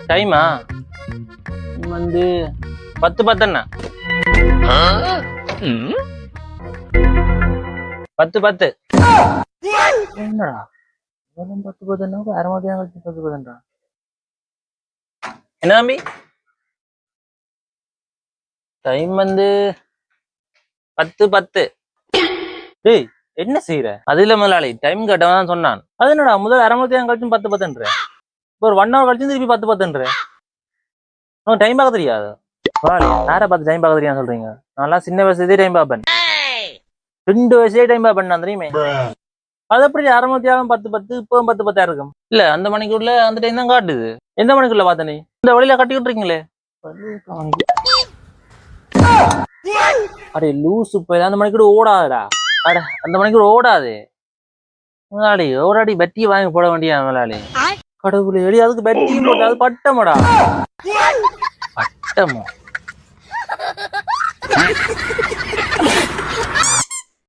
டைமா வந்து 10:10 அண்ணா. 10:10. என்னடா 10:10 அரை மணி நேரம் கழிச்சு 10:10. என்ன தம்பி டைம் வந்து 10:10. டேய் என்ன செய்யற? அது இல்ல முதலாளி, டைம் கேட்டவன் சொன்னான். அது என்னடா முதல் அரை மணி நேரம் கழிச்சும் 10:10. ஒரு 1 hour கழிச்சு திருப்பி 10:10. உனக்கு டைம் பார்க்க தெரியாது? யாரை பார்த்து டைம் பார்க்க தெரியாது சொல்றீங்க? நல்லா சின்ன வயசுலேயே டைம் பார்ப்பேன். 2 வயசுலேயே டைம் பார்ப்பேன் தெரியுமே. அது எப்படி அரை மணி நேரம் 10:10 இப்போ 10:10 இருக்கும்? இல்ல அந்த மணிக்குள்ள அந்த டைம் தான் காட்டுது. எந்த மணிக்குள்ள பார்த்த நீ? இந்த வழியில கட்டிக்கிட்டு இருக்கீங்களே. அடே லூசு போய் அந்த மணிக்கூட ஓடாதுடா. அட அந்த மணிக்கூட ஓடாது முதலாளி. ஓடாடி பெட்டி வாங்கி போட வேண்டிய முதலாளி. கடவுளே எடி அதுக்கு பெட்டியும் போட்டு அது பட்டமடா. பட்டமோ